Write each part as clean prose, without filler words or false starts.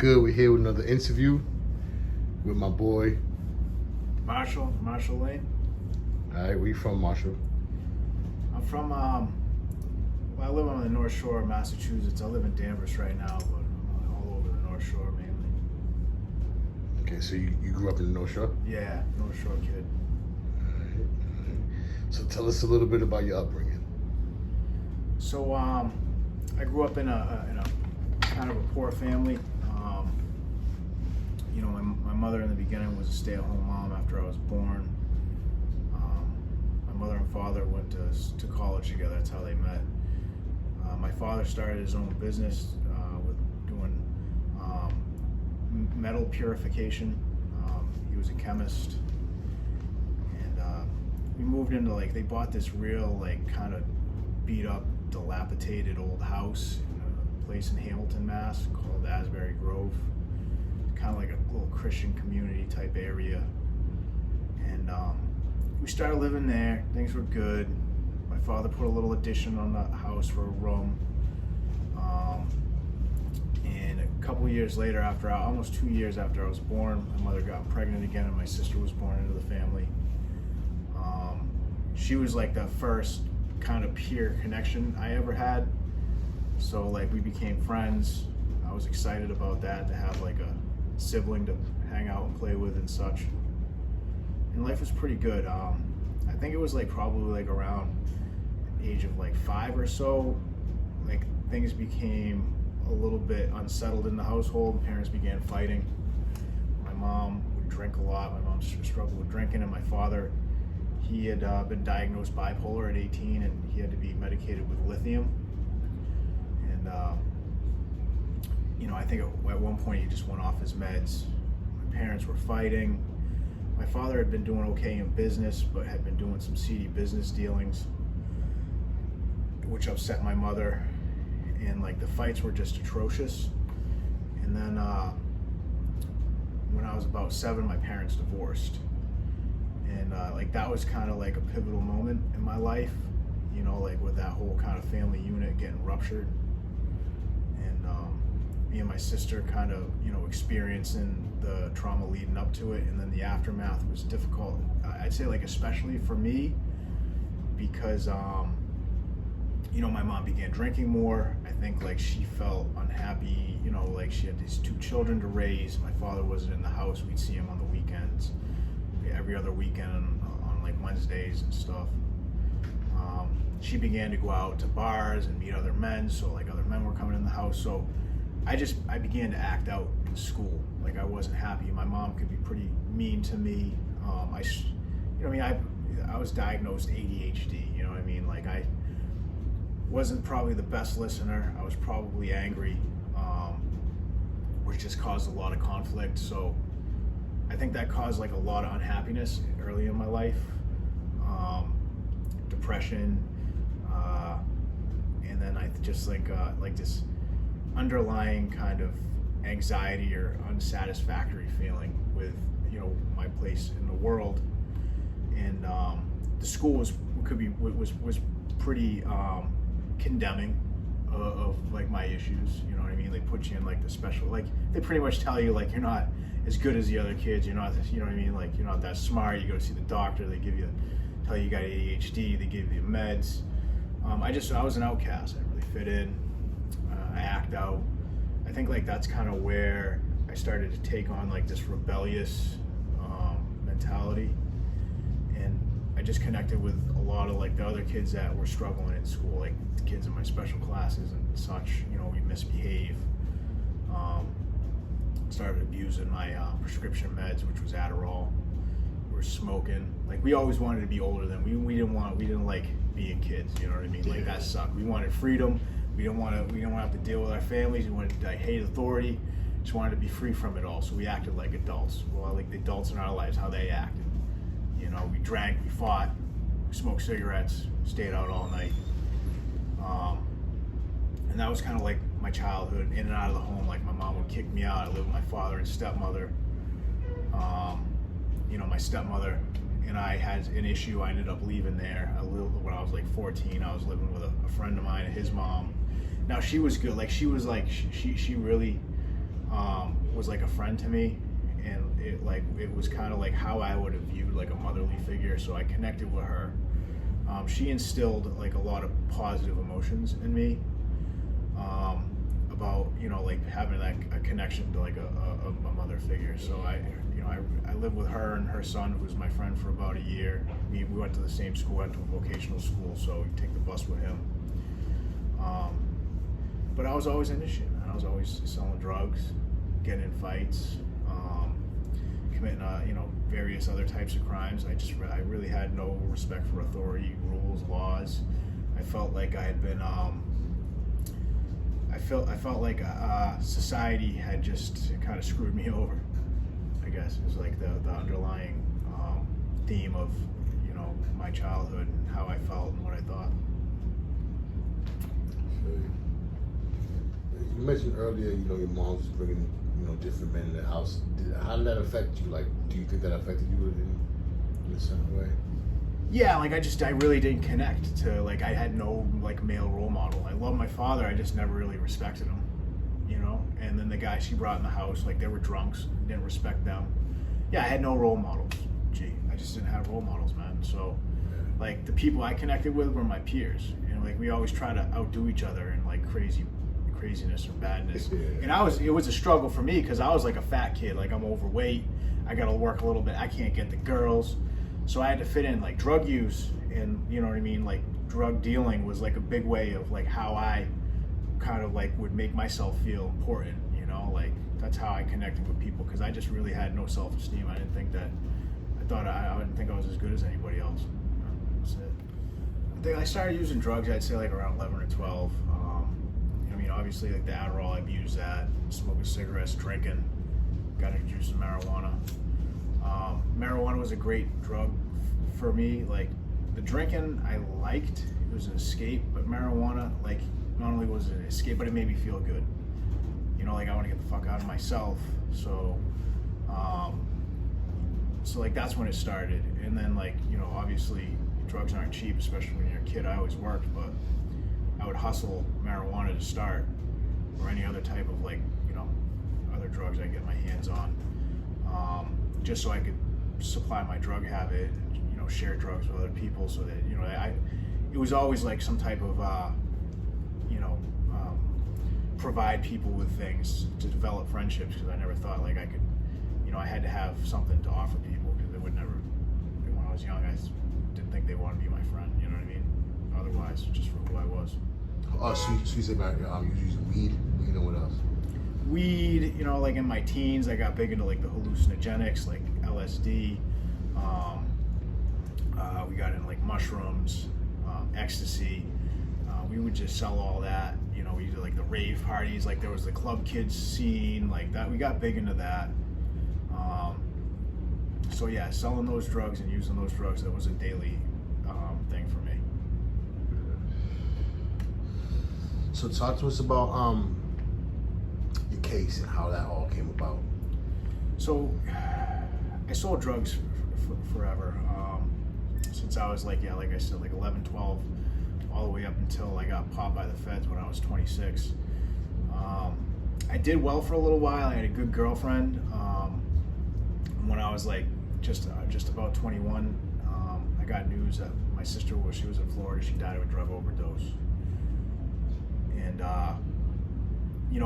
good? We're here with another interview with my boy Marshall Lane. All right, where you from, Marshall? I'm from, well, I live on the North Shore of Massachusetts. I live in Danvers right now, but I'm all over the North Shore mainly. Okay, so you grew up in the North Shore? Yeah, North Shore kid. All right. So tell us a little bit about your upbringing. So, I grew up in a kind of a poor family. My mother in the beginning was a stay-at-home mom after I was born. My mother and father went to college together. That's how they met. My father started his own business with doing metal purification. He was a chemist, and we moved into they bought this real kind of beat up, dilapidated old house in a place in Hamilton, Mass, called Asbury Grove. Kind of like a little Christian community type area, and we started living there. Things were good. My father put a little addition on the house for a room, and a couple of years later, almost 2 years after I was born, my mother got pregnant again, and my sister was born into the family. She was like the first kind of peer connection I ever had, so we became friends. I was excited about that, to have a sibling to hang out and play with and such, and life was pretty good. I think it was probably around the age of 5 or so, things became a little bit unsettled in the household. Parents began fighting. My mom would drink a lot. My mom struggled with drinking, and my father, he had been diagnosed bipolar at 18, and he had to be medicated with lithium. And I think at one point he just went off his meds. My parents were fighting. My father had been doing okay in business, but had been doing some seedy business dealings, which upset my mother. And the fights were just atrocious. And then when I was about 7, my parents divorced. And that was kind of a pivotal moment in my life, with that whole kind of family unit getting ruptured. And me and my sister kind of, experiencing the trauma leading up to it, and then the aftermath was difficult. I'd say especially for me, because my mom began drinking more. I think she felt unhappy, she had these 2 children to raise. My father wasn't in the house. We'd see him on the weekends, every other weekend on Wednesdays and stuff. She began to go out to bars and meet other men, so other men were coming in the house. So I began to act out in school. I wasn't happy. My mom could be pretty mean to me. I was diagnosed ADHD. I wasn't probably the best listener. I was probably angry, which just caused a lot of conflict. So I think that caused a lot of unhappiness early in my life, depression, and then I just think this underlying kind of anxiety or unsatisfactory feeling with my place in the world. And the school was pretty condemning of my issues. You know what I mean? They put you in the special, they pretty much tell you you're not as good as the other kids. You're not, you know what I mean? You're not that smart. You go to see the doctor. They tell you got ADHD. They give you meds. I was an outcast. I didn't really fit in. I act out. I think that's kind of where I started to take on this rebellious mentality, and I just connected with a lot of the other kids that were struggling in school, the kids in my special classes and such. We misbehave. Started abusing my prescription meds, which was Adderall. We were smoking. We always wanted to be older than we didn't like being kids. You know what I mean? That sucked. We wanted freedom. We didn't want to have to deal with our families. We wanted to hate authority. Just wanted to be free from it all. So we acted like adults. Well, the adults in our lives, how they acted. We drank, we fought, we smoked cigarettes, stayed out all night. And that was kind of my childhood, in and out of the home. My mom would kick me out. I lived with my father and stepmother. My stepmother and I had an issue. I ended up leaving there. When I was 14, I was living with a friend of mine and his mom. Now she was good. She was she really was like a friend to me, and it was kind of like how I would have viewed like a motherly figure. So I connected with her. She instilled like a lot of positive emotions in me, about like having that a connection to like a mother figure. So I lived with her and her son, who was my friend, for about a year. We went to the same school, went to a vocational school, so we take the bus with him. But I was always into shit. I was always selling drugs, getting in fights, committing various other types of crimes. I really had no respect for authority, rules, laws. I felt like I had been I felt like society had just kind of screwed me over. I guess it was like the underlying theme of my childhood and how I felt and what I thought. You mentioned earlier, your mom was bringing, different men in the house. How did that affect you? Like, do you think that affected you in a certain way? Yeah, like I really didn't connect to, like, I had no like male role model. I love my father, I just never really respected him, and then the guys she brought in the house, like, they were drunks, didn't respect them. Yeah, I had no role models. I just didn't have role models, man. So like the people I connected with were my peers, like we always try to outdo each other in like craziness or badness. And it was a struggle for me, because I was like a fat kid, like I'm overweight, I gotta work a little bit, I can't get the girls, so I had to fit in like drug use, and like drug dealing was like a big way of like how I kind of like would make myself feel important, like that's how I connected with people, because I just really had no self-esteem. I didn't think I was as good as anybody else. That's it. I started using drugs, I'd say like around 11 or 12. Obviously like the Adderall, I abused that, smoking cigarettes, drinking, got introduced to marijuana. Marijuana was a great drug for me. Like the drinking I liked, it was an escape, but marijuana, like, not only was it an escape, but it made me feel good. Like I want to get the fuck out of myself. So like that's when it started. And then like, obviously drugs aren't cheap, especially when you're a kid. I always worked, but I would hustle marijuana to start, or any other type of like, other drugs I get my hands on, just so I could supply my drug habit, and, share drugs with other people, so that, it was always like some type of, provide people with things to develop friendships, because I never thought like I could, I had to have something to offer people, because they would never, when I was young, I didn't think they wanted to be my friend, you know what I mean? Otherwise, just for who I was. So you said about you were using weed. What else? Weed, like in my teens, I got big into like the hallucinogenics, like LSD. We got into like mushrooms, ecstasy. We would just sell all that. We did like the rave parties, like there was the club kids scene, like that. We got big into that. So yeah, selling those drugs and using those drugs, that was a daily thing for me. So talk to us about your case and how that all came about. So I sold drugs forever, since I was like I said, like 11, 12, all the way up until I got popped by the feds when I was 26. I did well for a little while. I had a good girlfriend. When I was like just about 21, I got news that my sister she was in Florida. She died of a drug overdose. And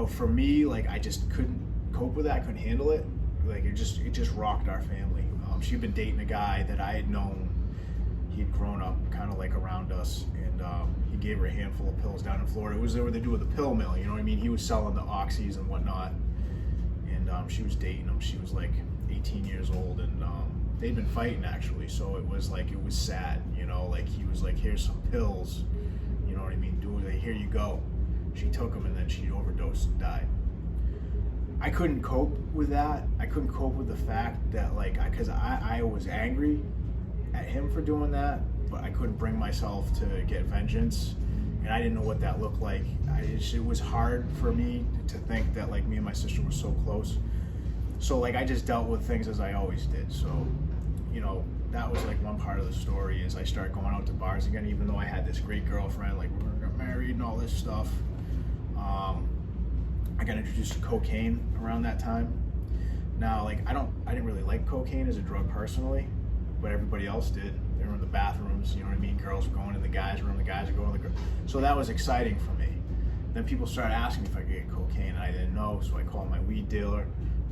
for me, like I just couldn't cope with that. I couldn't handle it. Like it just rocked our family. She'd been dating a guy that I had known. He'd grown up kind of like around us, and he gave her a handful of pills down in Florida. It was what they do with the pill mill, you know what I mean? He was selling the oxys and whatnot, and she was dating him. She was like 18 years old, and they'd been fighting actually. So it was sad, like he was like, here's some pills, you know what I mean? Here you go. She took them, and then she overdosed and died. I couldn't cope with that. I couldn't cope with the fact that because I was angry at him for doing that, but I couldn't bring myself to get vengeance, and I didn't know what that looked like. It was hard for me to think that like me and my sister were so close. So like I just dealt with things as I always did. So that was like one part of the story, is I started going out to bars again, even though I had this great girlfriend, like we were married and all this stuff. I got introduced to cocaine around that time. Now, like, I didn't really like cocaine as a drug personally, but everybody else did. They were in the bathrooms, you know what I mean? Girls were going in the guys' room, the guys were going in the girls'. So that was exciting for me. Then people started asking me if I could get cocaine, and I didn't know, so I called my weed dealer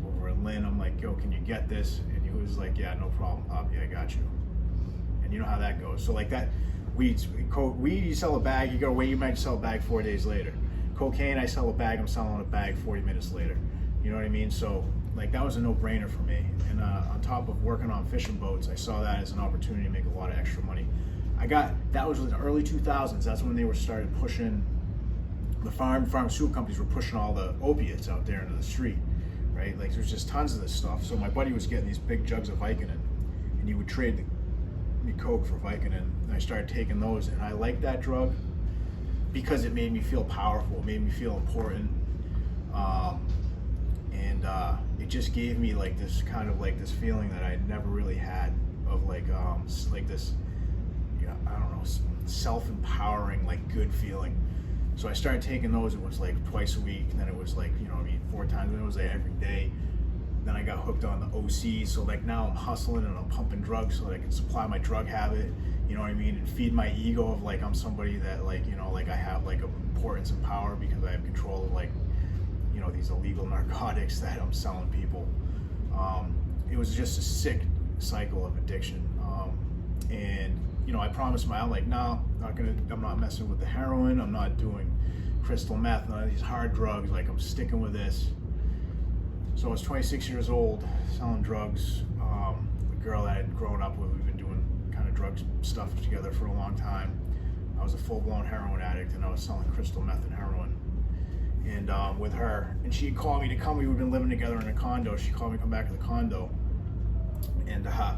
over in Lynn. I'm like, yo, can you get this? And he was like, yeah, no problem, Pop, yeah, I got you. And you know how that goes. So like that, weed, you sell a bag, you gotta wait, you might sell a bag 4 days later. Cocaine, I sell a bag, I'm selling a bag 40 minutes later. You know what I mean? So like that was a no-brainer for me. And on top of working on fishing boats, I saw that as an opportunity to make a lot of extra money. That was in the early 2000s. That's when they were started pushing, the pharmaceutical companies were pushing all the opiates out there into the street, right? Like there's just tons of this stuff. So my buddy was getting these big jugs of Vicodin, and he would trade me coke for Vicodin. And I started taking those, and I liked that drug because it made me feel powerful, it made me feel important. It just gave me like this kind of like this feeling that I'd never really had of like this, I don't know, self-empowering, like good feeling. So I started taking those. It was like twice a week, and then it was like, 4 times, and it was like every day. Then I got hooked on the OC, so like now I'm hustling and I'm pumping drugs so that I can supply my drug habit, you know what I mean, and feed my ego of like I'm somebody that like, like I have like importance and power because I have control of like, these illegal narcotics that I'm selling people. It was just a sick cycle of addiction. And I promised I'm like, no, I'm not messing with the heroin, I'm not doing crystal meth, none of these hard drugs, like I'm sticking with this. So I was 26 years old, selling drugs. A girl that I had grown up with, we've been doing kind of drug stuff together for a long time. I was a full-blown heroin addict, and I was selling crystal meth and heroin. And with her, and she called me to come. We'd been living together in a condo. She called me to come back to the condo. And as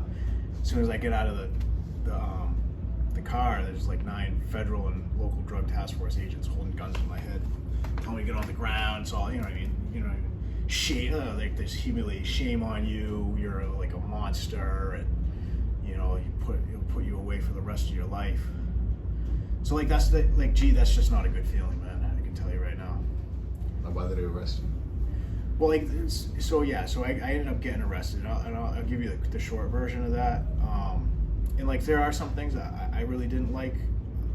soon as I get out of the car, there's like 9 federal and local drug task force agents holding guns to my head, telling me to get on the ground. It's all, shame, like this humiliating, shame on you. You're like a monster, and it'll put you away for the rest of your life. So like that's that's just not a good feeling, man. I can tell you right now. Why did they arrest you? Well, so I ended up getting arrested, and I'll give you the short version of that. And like there are some things that I really didn't like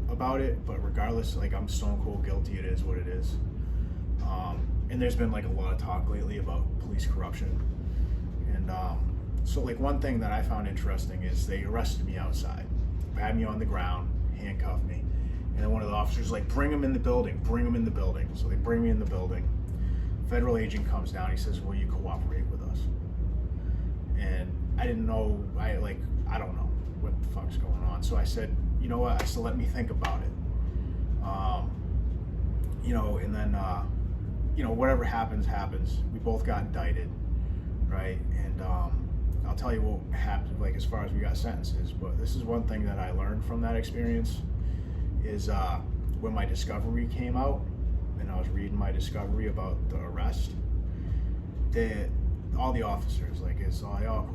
about it, but regardless, like I'm stone cold guilty. It is what it is. And there's been like a lot of talk lately about police corruption. And so like one thing that I found interesting is they arrested me outside, had me on the ground, handcuffed me. And then one of the officers was like, bring him in the building. So they bring me in the building. Federal agent comes down, he says, will you cooperate with us? And I didn't know, I don't know what the fuck's going on. So I said, you know what, I said, let me think about it. And then, whatever happens. We both got indicted, right? And I'll tell you what happened, like as far as we got sentences, but this is one thing that I learned from that experience is when my discovery came out, and I was reading my discovery about the arrest, all the officers, they all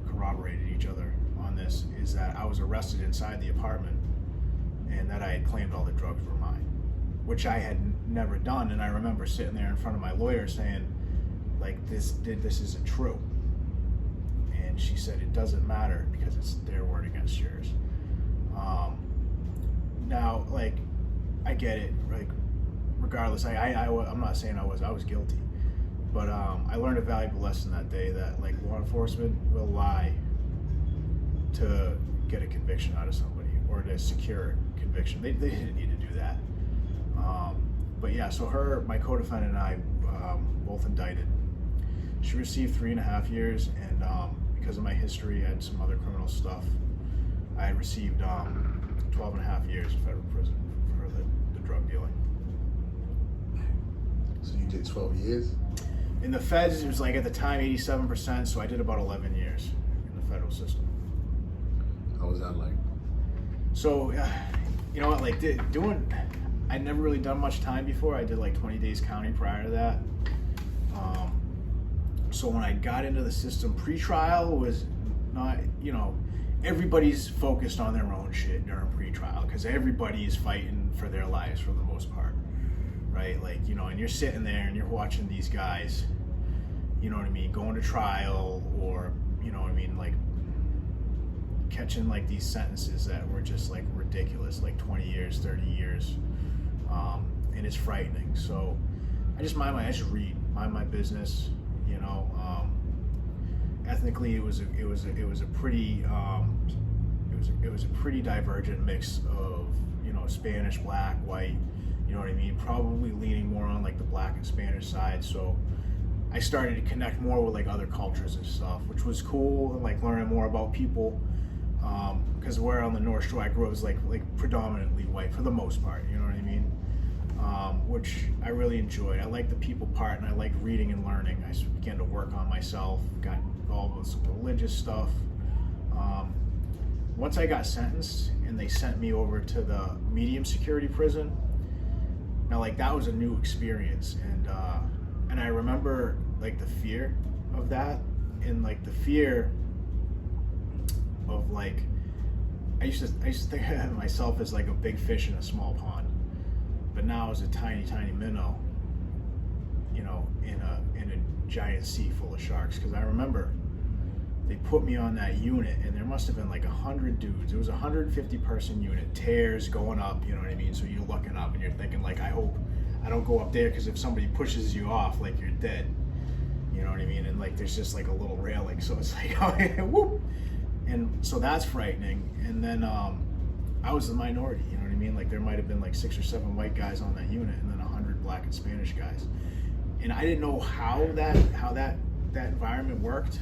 corroborated each other on this, is that I was arrested inside the apartment and that I had claimed all the drugs were mine, which I had never done. And I remember sitting there in front of my lawyer saying, like, this isn't true. And she said, it doesn't matter because it's their word against yours. Now, like, I get it, like, regardless, I'm not saying I was guilty, but I learned a valuable lesson that day that, like, law enforcement will lie to get a conviction out of somebody or to secure a conviction. They didn't need to do that. But yeah, so my co-defendant and I both indicted. She received 3.5 years, and because of my history and some other criminal stuff, I received 12.5 years in federal prison for the drug dealing. So you did 12 years? In the feds, it was like at the time 87%, so I did about 11 years in the federal system. How was that like? So, you know what, like I'd never really done much time before. I did like 20 days county prior to that. So when I got into the system, pre-trial was not, everybody's focused on their own shit during pre-trial because everybody is fighting for their lives for the most part, right? Like, you know, and you're sitting there and you're watching these guys, you know what I mean, going to trial, or, you know what I mean, like catching like these sentences that were just like ridiculous, like 20 years, 30 years. And it's frightening. So I just read, mind my business, you know. Ethnically, it was a pretty divergent mix of, you know, Spanish, black, white, you know what I mean, probably leaning more on like the black and Spanish side. So I started to connect more with like other cultures and stuff, which was cool, and like learning more about people, because where on the North Shore I grew up was like predominantly white for the most part, you know what I mean, which I really enjoyed. I liked the people part, and I liked reading and learning. I began to work on myself, got involved with some religious stuff. Once I got sentenced and they sent me over to the medium security prison, now like that was a new experience, and I remember like the fear of that, and like the fear of like I used to think of myself as like a big fish in a small pond, but now as a tiny minnow, you know, in a giant sea full of sharks. Because I remember they put me on that unit, and there must have been like 100 dudes. It was a 150 person unit, tears going up, you know what I mean? So you're looking up and you're thinking like, I hope I don't go up there, because if somebody pushes you off, like you're dead, you know what I mean? And like there's just like a little railing, so it's like whoop. And so that's frightening. And then I was the minority, you know what I mean? Like there might have been like 6 or 7 white guys on that unit, and then 100 black and Spanish guys. And I didn't know how that environment worked.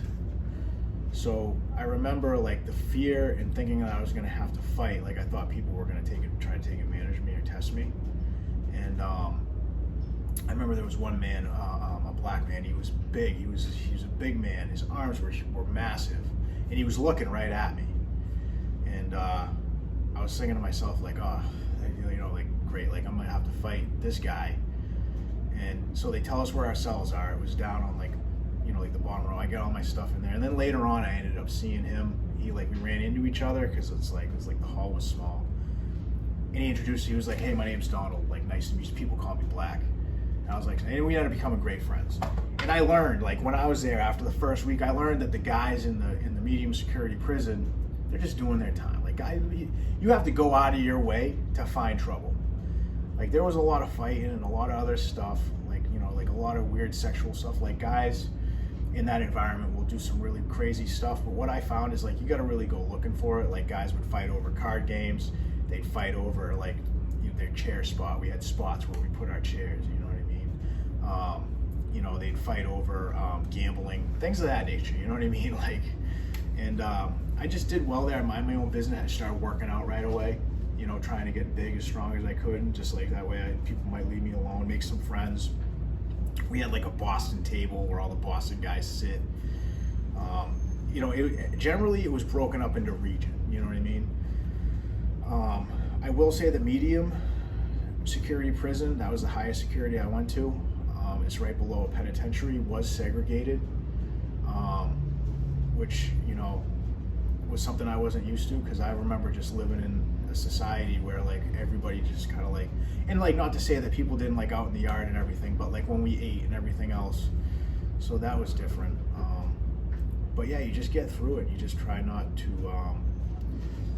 So I remember like the fear and thinking that I was gonna have to fight. Like I thought people were gonna try to take advantage of me or test me. And I remember there was one man, a black man. He was big. He was a big man. His arms were massive, and he was looking right at me. And I was thinking to myself like, oh, you know, like great, like I'm gonna have to fight this guy. And so they tell us where our cells are. It was down on like, you know, like the bottom row. I got all my stuff in there, and then later on, I ended up seeing him. We ran into each other because it was like the hall was small. And he was like, hey, my name's Donald. Like, nice to meet you. People call me Black. And I was like, and we ended up becoming great friends. And I learned, like, when I was there after the first week, I learned that the guys in the medium security prison, they're just doing their time. Like, guys, you have to go out of your way to find trouble. Like, there was a lot of fighting and a lot of other stuff, like, you know, like a lot of weird sexual stuff. Like, guys in that environment will do some really crazy stuff. But what I found is, like, you got to really go looking for it. Like, guys would fight over card games. They'd fight over, like, you know, their chair spot. We had spots where we put our chairs, you know what I mean? You know, they'd fight over gambling, things of that nature, you know what I mean? Like, and I just did well there. I mind my own business. I started working out right away, you know, trying to get big as strong as I could. And just like that way, people might leave me alone, make some friends. We had like a Boston table where all the Boston guys sit. You know, generally it was broken up into region, you know what I mean? I will say the medium security prison, that was the highest security I went to. It's right below a penitentiary, was segregated, which, you know, was something I wasn't used to, because I remember just living in a society where like everybody just kind of like, and like not to say that people didn't like out in the yard and everything, but like when we ate and everything else, so that was different. But yeah, you just get through it. You just try not to.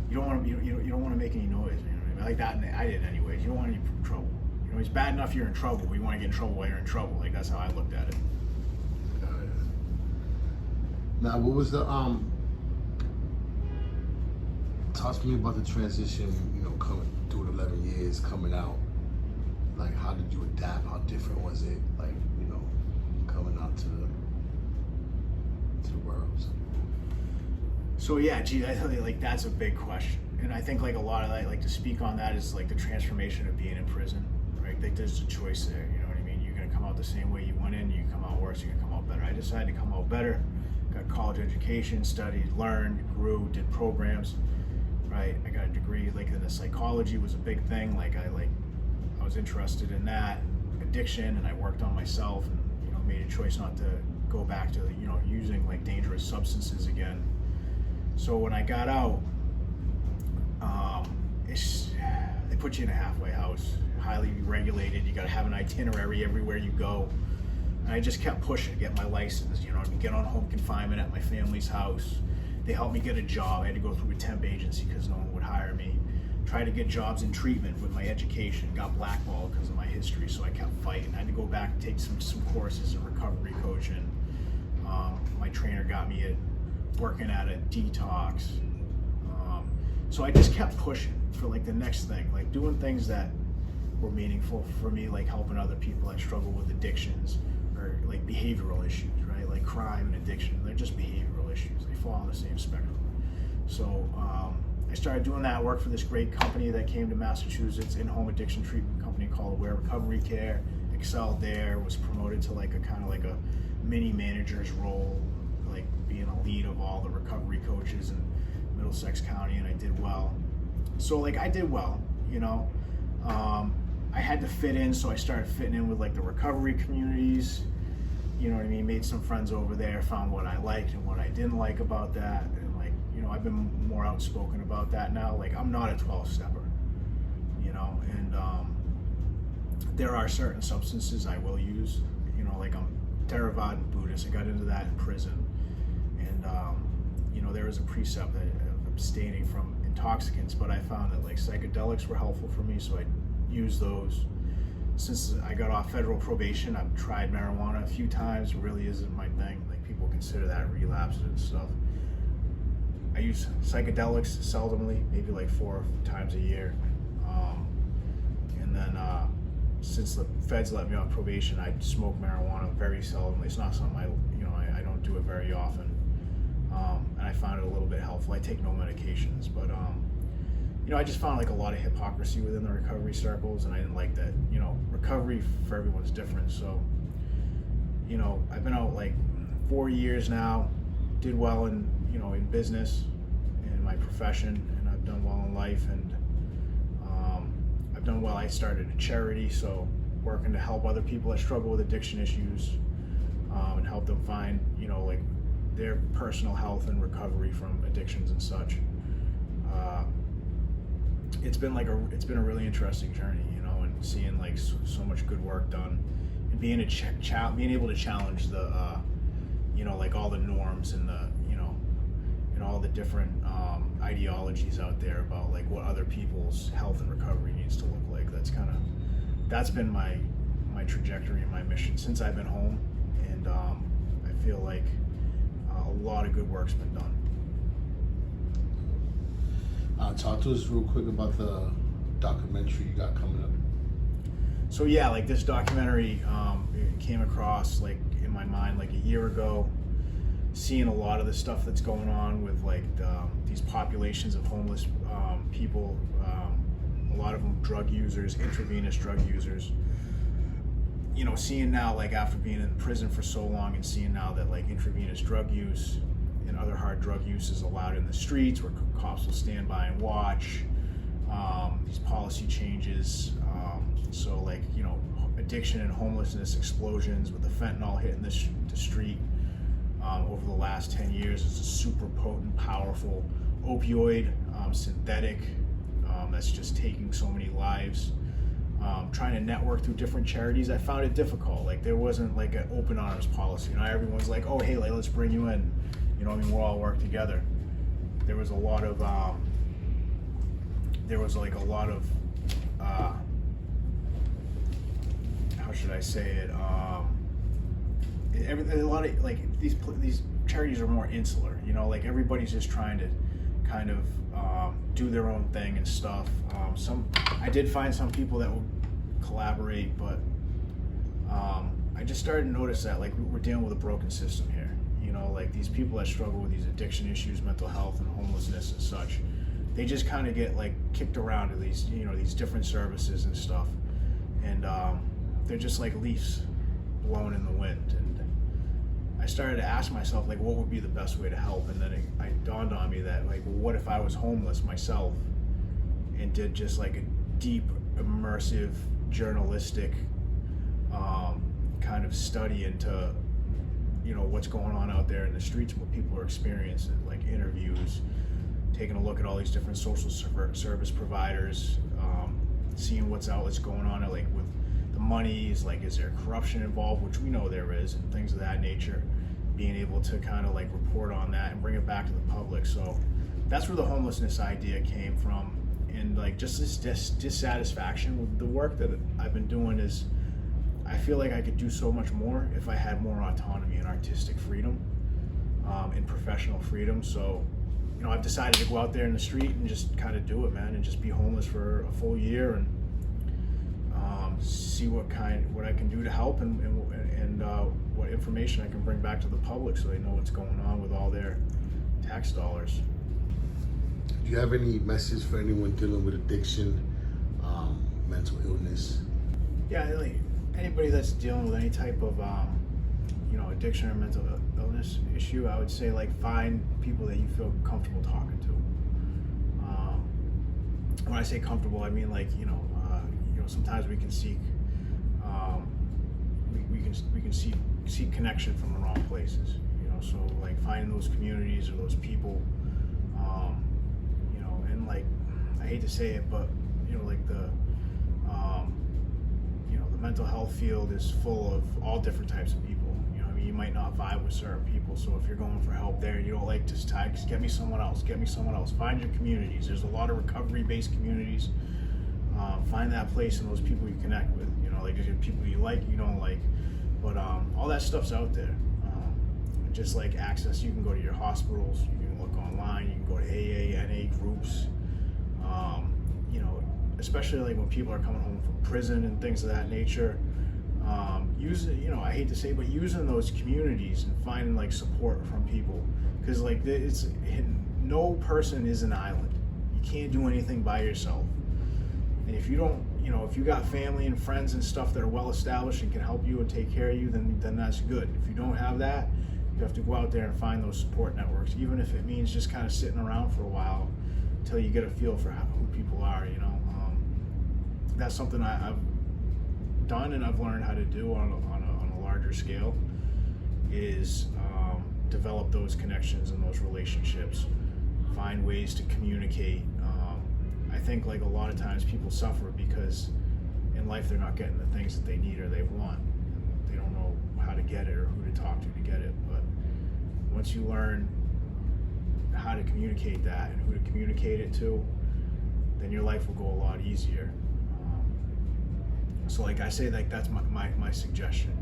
You don't want to. You don't want to make any noise. You know what I mean? Like that. And I did anyways. You don't want any trouble. You know, it's bad enough you're in trouble. We want to get in trouble while you're in trouble. Like that's how I looked at it. Now, what was the talk to me about the transition, you know, coming through 11 years, coming out. Like, how did you adapt? How different was it, like, you know, coming out to the world? So yeah, gee, I think like that's a big question. And I think like a lot of that, like to speak on that is like the transformation of being in prison, right? Like there's a choice there, you know what I mean? You're gonna come out the same way you went in, you can come out worse, you can come out better. I decided to come out better, got college education, studied, learned, grew, did programs. Right, I got a degree like in the psychology was a big thing. Like I was interested in that addiction, and I worked on myself, and you know made a choice not to go back to you know using like dangerous substances again. So when I got out, they put you in a halfway house, highly regulated. You got to have an itinerary everywhere you go. And I just kept pushing, get my license, you know, get on home confinement at my family's house. They helped me get a job. I had to go through a temp agency because no one would hire me. Tried to get jobs in treatment with my education. Got blackballed because of my history, so I kept fighting. I had to go back and take some courses in recovery coaching. My trainer got me working at a detox. So I just kept pushing for like the next thing, like doing things that were meaningful for me, like helping other people that struggle with addictions or like behavioral issues, right? Like crime and addiction, they're just behavioral issues. They fall on the same spectrum. So I started doing that work for this great company that came to Massachusetts, in-home addiction treatment company called Aware Recovery Care. Excelled there, was promoted to like a kind of like a mini manager's role, like being a lead of all the recovery coaches in Middlesex County, and I did well. So like I did well, you know. I had to fit in, so I started fitting in with like the recovery communities, you know what I mean, made some friends over there, found what I liked and what I didn't like about that, and like, you know, I've been more outspoken about that now. Like I'm not a 12-stepper, you know, and there are certain substances I will use, you know, like I'm Theravada Buddhist. I got into that in prison, and you know, there was a precept of abstaining from intoxicants, but I found that like psychedelics were helpful for me, so I used those. Since I got off federal probation, I've tried marijuana a few times. It really isn't my thing. Like people consider that relapse and stuff. I use psychedelics seldomly, maybe like 4 times a year. And then since the feds let me off probation, I smoke marijuana very seldomly. It's not something I don't do it very often. And I found it a little bit helpful. I take no medications, but you know, I just found like a lot of hypocrisy within the recovery circles, and I didn't like that. You know, recovery for everyone's different. So, you know, I've been out like 4 years now, did well in, you know, in business, in my profession, and I've done well in life, and I've done well. I started a charity, so working to help other people that struggle with addiction issues, and help them find, you know, like their personal health and recovery from addictions and such. It's been a really interesting journey, you know, and seeing like so much good work done, and being able to challenge the, you know, like all the norms and the, you know, and all the different ideologies out there about like what other people's health and recovery needs to look like. That's been my trajectory and my mission since I've been home, and I feel like a lot of good work's been done. Talk to us real quick about the documentary you got coming up. So yeah, like this documentary it came across like in my mind like a year ago, seeing a lot of the stuff that's going on with like these populations of homeless people, a lot of them drug users, intravenous drug users. You know, seeing now like after being in prison for so long, and seeing now that like intravenous drug use and other hard drug use is allowed in the streets, where cops will stand by and watch, these policy changes. So like, you know, addiction and homelessness explosions with the fentanyl hitting the street over the last 10 years is a super potent, powerful opioid, synthetic, that's just taking so many lives. Trying to network through different charities, I found it difficult. Like there wasn't like an open arms policy. You know, everyone's like, oh hey, like, let's bring you in. You know, I mean, we'll all work together. There was a lot of, how should I say it? A lot of like these charities are more insular. You know, like everybody's just trying to kind of do their own thing and stuff. I did find some people that would collaborate, but I just started to notice that like we're dealing with a broken system here. You know, like these people that struggle with these addiction issues, mental health and homelessness and such, they just kind of get like kicked around to these, you know, these different services and stuff, and they're just like leaves blown in the wind. And I started to ask myself like, what would be the best way to help? And then it dawned on me that like, well, what if I was homeless myself and did just like a deep, immersive, journalistic kind of study into, you know, what's going on out there in the streets, what people are experiencing, like interviews, taking a look at all these different social service providers, seeing what's going on, like with the monies, like is there corruption involved, which we know there is, and things of that nature. Being able to kind of like report on that and bring it back to the public. So that's where the homelessness idea came from. And like just this dissatisfaction with the work that I've been doing is, I feel like I could do so much more if I had more autonomy and artistic freedom, and professional freedom. So, you know, I've decided to go out there in the street and just kind of do it, man, and just be homeless for a full year and see what I can do to help and what information I can bring back to the public so they know what's going on with all their tax dollars. Do you have any message for anyone dealing with addiction, mental illness? Yeah, like anybody that's dealing with any type of addiction or mental illness issue, I would say like find people that you feel comfortable talking to. When I say comfortable, I mean like sometimes we can seek we can seek connection from the wrong places. So like finding those communities or those people. And like I hate to say it, but like the mental health field is full of all different types of people. You might not vibe with certain people, so if you're going for help there, you don't like just get me someone else. Find your communities. There's a lot of recovery-based communities. Find that place and those people you connect with. Like there's people you like, you don't like, but all that stuff's out there. Just like access, you can go to your hospitals, you can look online, you can go to AA, NA groups. Especially like when people are coming home from prison and things of that nature. Using, I hate to say, but using those communities and finding like support from people, because like no person is an island. You can't do anything by yourself. And if you don't, if you got family and friends and stuff that are well established and can help you and take care of you, then that's good. If you don't have that, you have to go out there and find those support networks, even if it means just kind of sitting around for a while until you get a feel for who people are. That's something I've done and I've learned how to do on a larger scale, is develop those connections and those relationships, find ways to communicate. I think like a lot of times people suffer because in life they're not getting the things that they need or they want. They don't know how to get it or who to talk to get it. But once you learn how to communicate that and who to communicate it to, then your life will go a lot easier. So like I say, like that's my suggestion.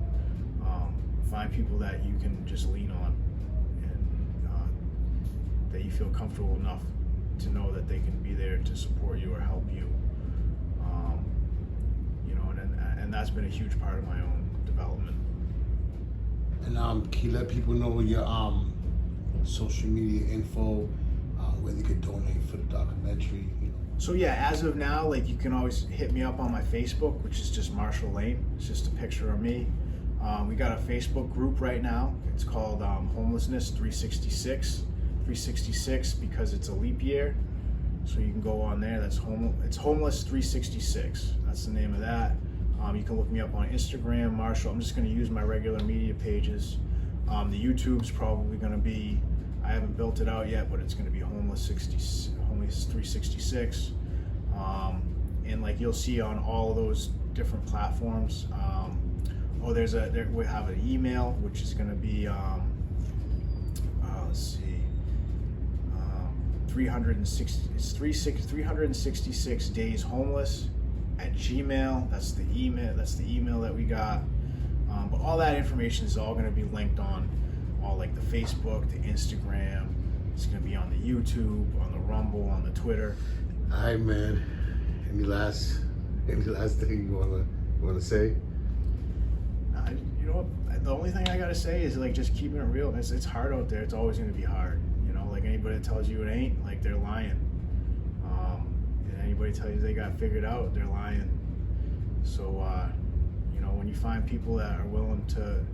Find people that you can just lean on and that you feel comfortable enough to know that they can be there to support you or help you. And that's been a huge part of my own development. And can you let people know your social media info, where they could donate for the documentary? So yeah, as of now, like you can always hit me up on my Facebook, which is just Marshall Lane. It's just a picture of me. We got a Facebook group right now. It's called Homelessness 366. 366 because it's a leap year. So you can go on there. It's Homeless 366. That's the name of that. You can look me up on Instagram, Marshall. I'm just going to use my regular media pages. The YouTube's probably going to be, I haven't built it out yet, but it's going to be Homeless 366. And like you'll see on all of those different platforms. We have an email, which is going to be, let's see, 366 days homeless at Gmail. That's the email that we got. But all that information is all going to be linked on all like the Facebook, the Instagram. It's going to be on the YouTube, on the Rumble, on the Twitter. All right, man. Any last thing you wanna say? The only thing I gotta say is like just keeping it real. It's hard out there. It's always going to be hard. Like anybody that tells you it ain't, like they're lying. And anybody tells you they got figured out, they're lying. So when you find people that are willing to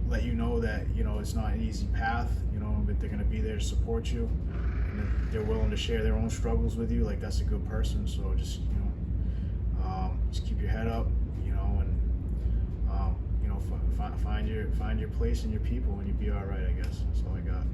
let you know that it's not an easy path, but they're going to be there to support you, and they're willing to share their own struggles with you, like that's a good person. So just just keep your head up, and find your place and your people, and you'll be all right. I guess that's all I got.